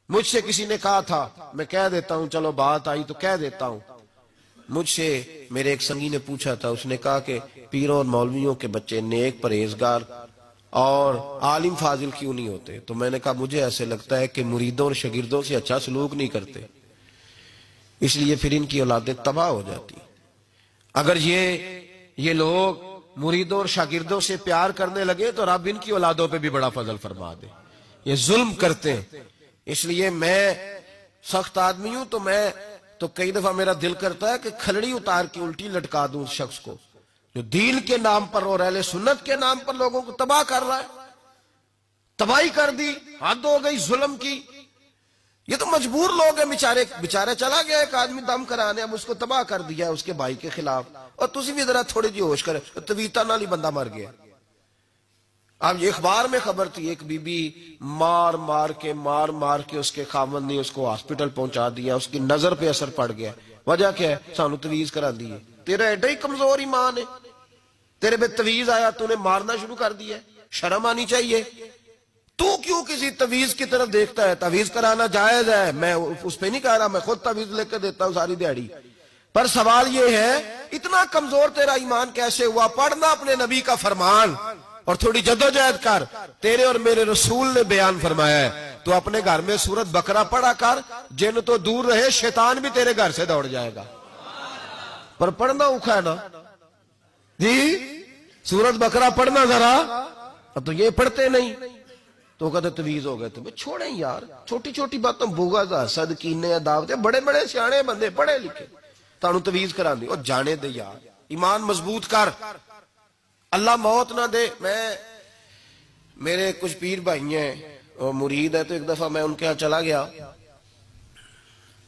مجھ سے کسی نے کہا تھا، میں کہہ دیتا ہوں، چلو بات آئی تو کہہ دیتا ہوں، مجھ سے میرے ایک سنگی نے پوچھا تھا، اس نے کہا کہ پیروں اور مولویوں کے بچے نیک پرہیزگار اور عالم فاضل کیوں نہیں ہوتے؟ تو میں نے کہا مجھے ایسے لگتا ہے کہ مریدوں اور شاگردوں سے اچھا سلوک نہیں کرتے، اس لیے پھر ان کی اولادیں تباہ ہو جاتی۔ اگر یہ لوگ مریدوں اور شاگردوں سے پیار کرنے لگے تو رب ان کی اولادوں پہ بھی بڑا فضل فرما دے۔ یہ ظلم کرتے ہیں، اس لیے میں سخت آدمی ہوں، تو کئی دفعہ میرا دل کرتا ہے کہ کھلڑی اتار کے الٹی لٹکا دوں اس شخص کو جو دین کے نام پر اور اہل سنت کے نام پر لوگوں کو تباہ کر رہا ہے۔ تباہی کر دی، حد ہو گئی ظلم کی۔ یہ تو مجبور لوگ ہیں، بیچارے چلا گیا ایک آدمی دم کرانے، اب اس کو تباہ کر دیا اس کے بھائی کے خلاف، اور تسی بھی ذرا تھوڑی جی ہوش کرے، طویتا نال ہی بندہ مر گیا۔ اب یہ اخبار میں خبر تھی، ایک بی بی مار مار کے اس کے خاوند نے اس کو ہاسپٹل پہنچا دیا، اس کی نظر پہ اثر پڑ گیا۔ وجہ کیا ہے؟ سانو تویز کرا دی ہے۔ تیرا ایڈا ہی کمزور ایمان ہے، تیرے پہ تویز آیا تو نے مارنا شروع کر دیا۔ شرم آنی چاہیے۔ تو کیوں کسی تویز کی طرف دیکھتا ہے؟ تویز کرانا جائز ہے، میں اس پہ نہیں کہہ رہا، میں خود تویز لے کے دیتا ہوں ساری دیہڑی، پر سوال یہ ہے اتنا کمزور تیرا ایمان کیسے ہوا؟ پڑھنا اپنے نبی کا فرمان اور تھوڑی جدوجہد کر۔ تیرے اور میرے رسول نے بیان فرمایا ہے، تو اپنے گھر میں سورت بقرہ پڑھا کر، جن تو دور رہے، شیطان بھی تیرے گھر سے دوڑ جائے گا۔ پر پڑھنا اوکھا ہے نا جی، سورت بقرہ پڑھنا ذرا، اب تو یہ پڑھتے نہیں، تو کہتے تویز ہو گئے۔ تو چھوڑیں یار، چھوٹی چھوٹی باتوں بغض، حسد، کینے، عداوتیں، بڑے بڑے سیانے بندے پڑھے لکھے تانوں تویز کرا دی، اور جانے دے یار، ایمان مضبوط کر، اللہ موت نہ دے۔ میرے کچھ پیر بھائی ہیں اور مرید ہے، تو ایک دفعہ میں ان کے ہاں چلا گیا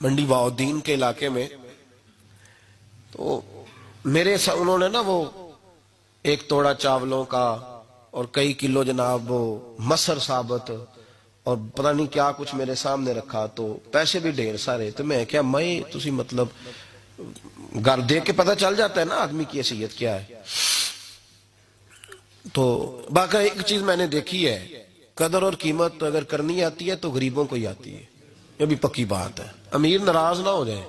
منڈی بہاؤالدین کے علاقے میں، تو انہوں نے نا وہ ایک توڑا چاولوں کا اور کئی کلو جناب وہ مسر ثابت اور پتہ نہیں کیا کچھ میرے سامنے رکھا، تو پیسے بھی ڈھیر سارے۔ تو میں کیا تسی مطلب گھر دیکھ کے پتہ چل جاتا ہے نا آدمی کی حیثیت کیا ہے۔ تو باقی ایک چیز میں نے دیکھی ہے، قدر اور قیمت اگر کرنی آتی ہے تو غریبوں کو ہی آتی ہے، یہ بھی پکی بات ہے۔ امیر ناراض نہ ہو جائے،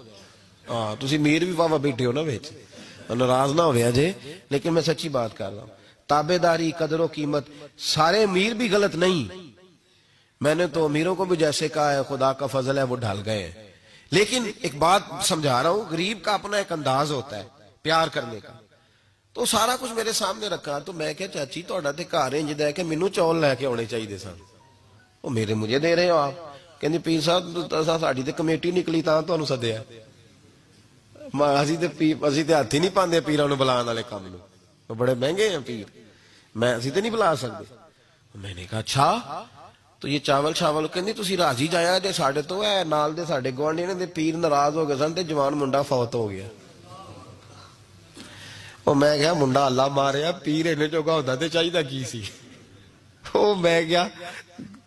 ہاں تسی امیر بھی واہ بیٹھے ہو نا بیچ، ناراض نہ ہو جائے، لیکن میں سچی بات کر رہا ہوں۔ تابع داری، قدر و قیمت، سارے امیر بھی غلط نہیں، میں نے تو امیروں کو بھی جیسے کہا ہے خدا کا فضل ہے وہ ڈھل گئے ہیں، لیکن ایک بات سمجھا رہا ہوں، غریب کا اپنا ایک انداز ہوتا ہے پیار کرنے کا۔ تو سارا کچھ میرے سامنے رکھا، تو میں کہا چاچی تہاڈا تے گھر انج دا ہے کہ مینوں چول لے کے آنے چاہیے سن، وہ میرے مجھے دے رہے ہو آپ؟ کہندے پیر صاحب ساڈی تے کمیٹی نکلی تاں تانوں سدیا، اسی تے ہاتھ ہی نہیں پاندے پیراں نوں بلان والے کام نوں، وہ بڑے مہنگے ہیں پیر، اسی تے نہیں بلا سکتے۔ میں نے کہا اچھا، تو یہ چاول کہندی تسی راضی جایا جے ساڈے تو، ہے نال دے ساڈے گوانڈی نے پیر ناراض ہو گئے سن تے جوان منڈا فوت ہو گیا۔ وہ میں کہا منڈا اللہ ماریا، پیر اینے جوگا ہوندا تے چاہیدا کی سی۔ وہ میں کہا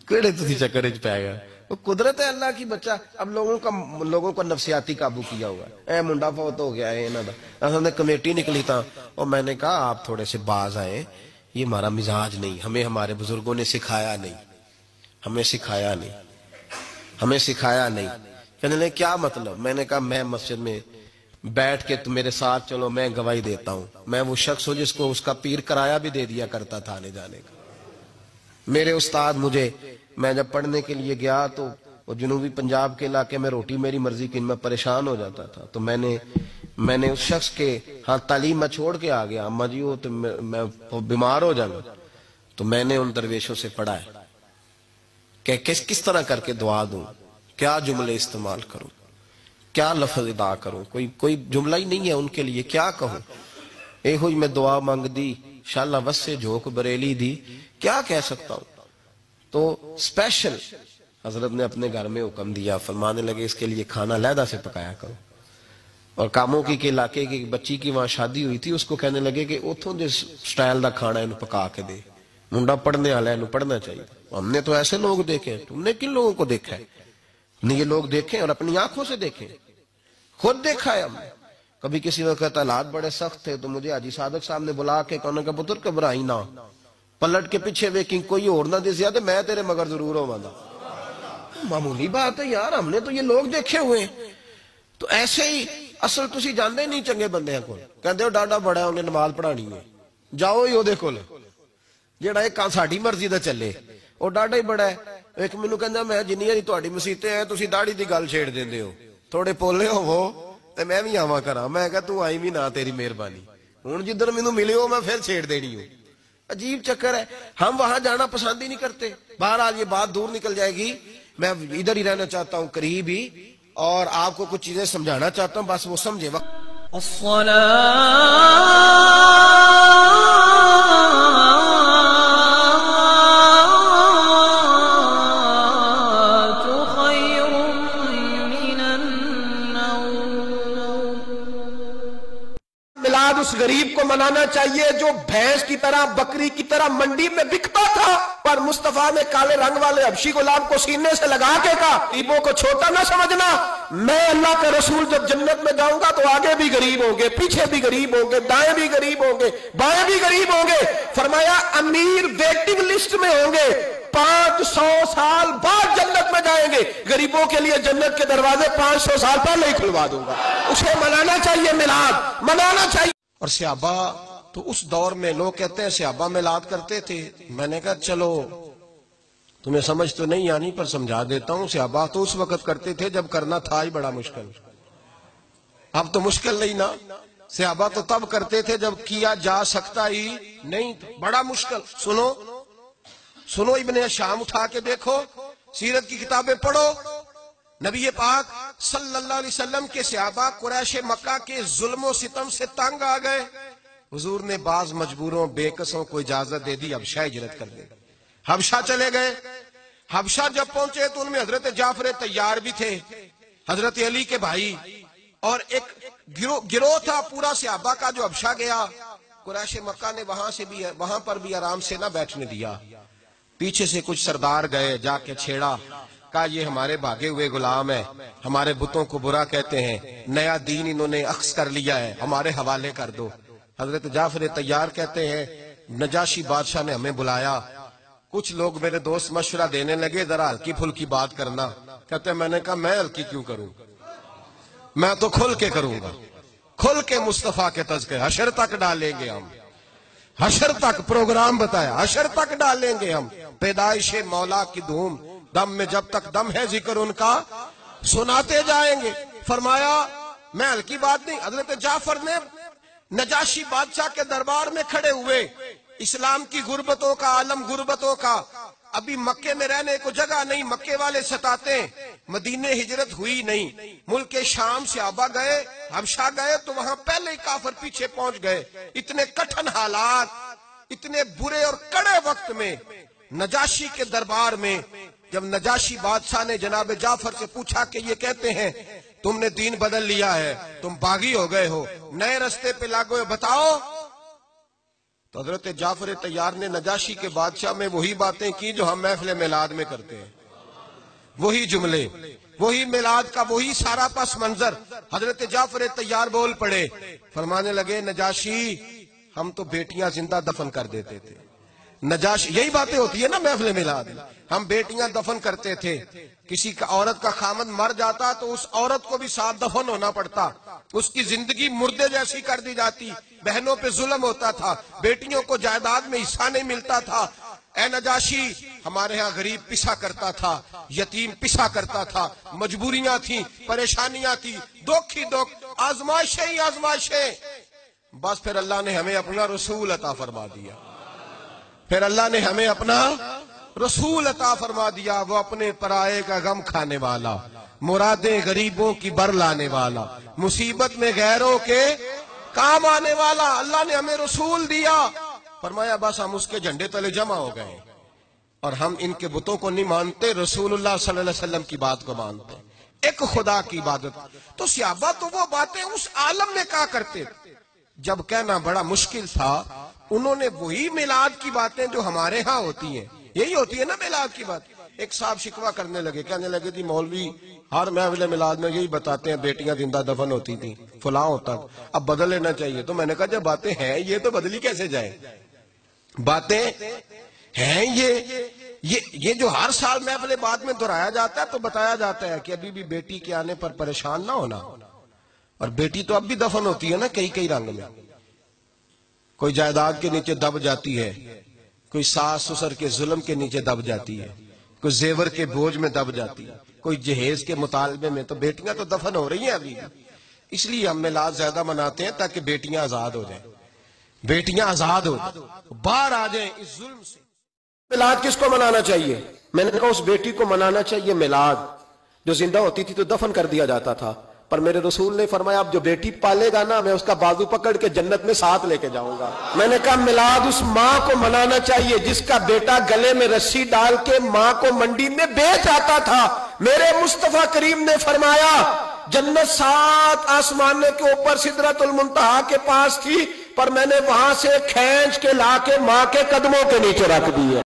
کیڑے تسی چکر وچ پے گئے، وہ قدرت ہے اللہ کی بچہ۔ اب لوگوں کو نفسیاتی قابو کیا ہوا ہے، اے منڈا فوت ہو گیا ہے انہاں دا، اصل میں کمیٹی نکلی تھا۔ اور میں نے کہا آپ تھوڑے سے باز آئے، یہ ہمارا مزاج نہیں، ہمیں ہمارے بزرگوں نے سکھایا نہیں، ہمیں سکھایا نہیں۔ کہنے لگے کیا مطلب؟ میں نے کہا میں مسجد میں بیٹھ کے تم میرے ساتھ چلو، میں گواہی دیتا ہوں، میں وہ شخص ہوں جس کو اس کا پیر کرایہ بھی دے دیا کرتا تھا آنے جانے کا۔ میرے استاد میں جب پڑھنے کے لیے گیا تو وہ جنوبی پنجاب کے علاقے میں روٹی میری مرضی کی، میں پریشان ہو جاتا تھا، تو میں نے اس شخص کے ہاں تعلیم میں چھوڑ کے آ گیا، اما جی وہ تو میں بیمار ہو جانا، تو میں نے ان درویشوں سے پڑھا ہے کہ کس طرح کر کے دعا دوں، کیا جملے استعمال کروں، کیا لفظ ادا کروں، کوئی جملہ ہی نہیں ہے ان کے لیے، کیا کہوں؟ اے ہوئی میں دعا مانگ دی، شاللہ وسے جھوک بریلی دی، کیا کہہ سکتا ہوں؟ تو اسپیشل حضرت نے اپنے گھر میں حکم دیا، فرمانے لگے اس کے لیے کھانا علیحدہ سے پکایا کرو۔ اور کاموں کی کے علاقے کی بچی کی وہاں شادی ہوئی تھی، اس کو کہنے لگے کہ اتھوں دے سٹائل دا کھانا انہوں پکا کے دے، منڈا پڑھنے والا انہوں پڑھنا چاہیے۔ ہم نے تو ایسے لوگ دیکھے، تم نے کن لوگوں کو دیکھا ہے؟ یہ لوگ دیکھیں اور اپنی آنکھوں سے دیکھیں، خود دیکھا ہے ہم نے۔ کبھی کسی وقت حالات بڑے سخت تھے تو مجھے حاجی صادق صاحب نے بلا کے کہنے کا پتر گھبرائی نہ، پلٹ کے پیچھے ویکنگ کوئی اور نہ دسیا تو میں تیرے مگر ضرور ہوں گا۔ معمولی بات ہے یار, ہم نے تو یہ لوگ دیکھے ہوئے ہیں. تو ایسے ہی اصل تسی جاندے نہیں چنگے بندے کول, کہندے ہو ڈاڈا بڑا ہے انہیں نماز پڑھانی ہے, جاؤ ہی اودے کول جیڑا ایک ساڈی مرضی دا چلے, وہ ڈاڈا ہی بڑا ہے. ایک مینوں کہندا میں جنی واری تہاڈی مسیتیں ہیں تسی داڑھی دی گل چھیڑ دیندے ہو, تھوڑے پولے ہوو تے میں بھی آواں کراں. میں کہا تو آئی بھی نہ, تیری مہربانی, ہن جدھر مینوں ملے ہو میں پھر چھیڑ دینی ہوں. عجیب چکر ہے, ہم وہاں جانا پسند ہی نہیں کرتے. بہرحال یہ بات دور نکل جائے گی, میں ادھر ہی رہنا چاہتا ہوں قریب ہی, اور آپ کو کچھ چیزیں سمجھانا چاہتا ہوں, بس وہ سمجھے. وقت میلاد اس غریب کو منانا چاہیے جو بھینس کی طرح بکری کی طرح منڈی میں بکتا تھا, پر مصطفیٰ نے کالے رنگ والے حبشی غلام کو سینے سے لگا کے کہا غریبوں کو چھوٹا نہ سمجھنا, میں اللہ کا رسول جب جنت میں جاؤں گا تو آگے بھی غریب ہوں گے, پیچھے بھی غریب ہوں گے, دائیں بھی غریب ہوں گے, بائیں بھی غریب ہوں گے. فرمایا امیر ویٹنگ لسٹ میں ہوں گے, 500 سال بعد جنت میں جائیں گے. غریبوں کے لیے جنت کے دروازے 500 سال پہلے ہی کھلوا دوں گا. اسے منانا چاہیے, میلاد منانا چاہیے. اور صحابہ تو اس دور میں لوگ کہتے ہیں صحابہ میلاد کرتے تھے. میں نے کہا چلو تمہیں سمجھ تو نہیں آنی پر سمجھا دیتا ہوں. صحابہ تو اس وقت کرتے تھے جب کرنا تھا ہی بڑا مشکل, اب تو مشکل نہیں نا. صحابہ تو تب کرتے تھے جب کیا جا سکتا ہی نہیں, بڑا مشکل. سنو ابن شام اٹھا کے دیکھو, سیرت کی کتابیں پڑھو. نبی پاک صلی اللہ علیہ وسلم کے صحابہ قریش مکہ کے ظلم و ستم سے تنگ آ گئے. حضور نے بعض مجبوروں بے قصوں کو اجازت دے دی حبشہ ہجرت کرنے. حبشہ چلے گئے. حبشہ جب پہنچے تو ان میں حضرت جعفر طیار بھی تھے, حضرت علی کے بھائی, اور ایک گروہ تھا پورا صحابہ کا جو حبشہ گیا. قریش مکہ نے وہاں پر بھی آرام سے نہ بیٹھنے دیا. پیچھے سے کچھ سردار گئے, جا کے چھیڑا, کہا یہ ہمارے بھاگے ہوئے غلام ہیں, ہمارے بتوں کو برا کہتے ہیں, نیا دین انہوں نے اخذ کر لیا ہے, ہمارے حوالے کر دو. حضرت جعفر طیار کہتے ہیں نجاشی بادشاہ نے ہمیں بلایا, کچھ لوگ میرے دوست مشورہ دینے لگے ذرا ہلکی پھلکی بات کرنا. کہتے ہیں میں نے کہا میں ہلکی کیوں کروں, میں تو کھل کے کروں گا, کھل کے مصطفیٰ کے تذکرے. حشر تک ڈالیں گے ہم, حشر تک پروگرام بتایا, حشر تک ڈالیں گے ہم. پیدائش مولا کی دھوم, دم میں جب تک دم ہے ذکر ان کا سناتے جائیں گے. فرمایا میں ہلکی بات نہیں. حضرت جعفر نے نجاشی بادشاہ کے دربار میں کھڑے ہوئے, اسلام کی غربتوں کا عالم, غربتوں کا, ابھی مکے میں رہنے کو جگہ نہیں, مکے والے ستاتے, مدینے ہجرت ہوئی نہیں, ملک شام صحابہ گئے, حبشہ گئے تو وہاں پہلے ہی کافر پیچھے پہنچ گئے. اتنے کٹھن حالات, اتنے برے اور کڑے وقت میں نجاشی کے دربار میں جب نجاشی بادشاہ نے جناب جعفر سے پوچھا کہ یہ کہتے ہیں تم نے دین بدل لیا ہے, تم باغی ہو گئے ہو, نئے رستے پہ لاگو, بتاؤ. تو حضرت جعفر طیار نے نجاشی کے بادشاہ میں وہی باتیں کی جو ہم محفل میلاد میں کرتے ہیں, وہی جملے, وہی میلاد کا وہی سارا پس منظر. حضرت جعفر طیار بول پڑے, فرمانے لگے نجاشی ہم تو بیٹیاں زندہ دفن کر دیتے تھے. نجاشی, یہی باتیں ہوتی ہے نا محفل میلاد, ہم بیٹیاں دفن کرتے تھے, کسی کا عورت کا خامد مر جاتا تو اس عورت کو بھی ساتھ دفن ہونا پڑتا, اس کی زندگی مردے جیسی کر دی جاتی, بہنوں پہ ظلم ہوتا تھا, بیٹیوں کو جائیداد میں حصہ نہیں ملتا تھا. اے نجاشی ہمارے ہاں غریب پسا کرتا تھا, یتیم پسا کرتا تھا, مجبوریاں تھیں, پریشانیاں تھیں, دکھ ہی دکھ, آزمائشیں ہی آزمائشیں. بس پھر اللہ نے ہمیں اپنا رسول عطا فرما دیا, پھر اللہ نے ہمیں اپنا رسول عطا فرما دیا, وہ اپنے پرائے کا غم کھانے والا, مرادیں غریبوں کی بر لانے والا, مصیبت میں غیروں کے کام آنے والا. اللہ نے ہمیں رسول دیا. فرمایا بس ہم اس کے جھنڈے تلے جمع ہو گئے, اور ہم ان کے بتوں کو نہیں مانتے, رسول اللہ صلی اللہ علیہ وسلم کی بات کو مانتے, ایک خدا کی عبادت. تو صحابہ تو وہ باتیں اس عالم میں کہا کرتے جب کہنا بڑا مشکل تھا. انہوں نے وہی میلاد کی باتیں جو ہمارے ہاں ہوتی ہیں, یہی ہوتی ہے نا میلاد کی بات. ایک صاحب شکوہ کرنے لگے, کہنے لگے تھی مولوی ہر محفل میلاد میں یہی بتاتے ہیں بیٹیاں زندہ دفن ہوتی تھیں, فلاں ہوتا, اب بدل لینا چاہیے. تو میں نے کہا جب باتیں ہیں یہ تو بدلی کیسے جائیں, باتیں ہیں یہ یہ جو ہر سال محفل بعد میں دہرایا جاتا ہے تو بتایا جاتا ہے کہ ابھی بھی بیٹی کے آنے پر پریشان نہ ہونا، اور بیٹی تو اب بھی دفن ہوتی ہے نا کئی کئی رنگ میں، کوئی جائیداد کے نیچے دب جاتی ہے، کوئی ساس سسر کے ظلم کے نیچے دب جاتی ہے، کوئی زیور کے بوجھ میں دب جاتی ہے، کوئی جہیز کے مطالبے میں، تو بیٹیاں تو دفن ہو رہی ہیں ابھی، اس لیے ہم میلاد زیادہ مناتے ہیں تاکہ بیٹیاں آزاد ہو جائیں، بیٹیاں آزاد ہو جائیں، باہر آ جائیں اس ظلم سے۔ میلاد کس کو منانا چاہیے؟ میں نے کہا اس بیٹی کو منانا چاہیے میلاد جو زندہ ہوتی تھی تو دفن کر دیا جاتا تھا، پر میرے رسول نے فرمایا اب جو بیٹی پالے گا نا میں اس کا بازو پکڑ کے جنت میں ساتھ لے کے جاؤں گا۔ میں نے کہا میلاد اس ماں کو منانا چاہیے جس کا بیٹا گلے میں رسی ڈال کے ماں کو منڈی میں بیچ آتا تھا۔ میرے مصطفیٰ کریم نے فرمایا جنت 7 آسمانوں کے اوپر سدرۃ المنتہا کے پاس تھی، پر میں نے وہاں سے کھینچ کے لا کے ماں کے قدموں کے نیچے رکھ دی ہے۔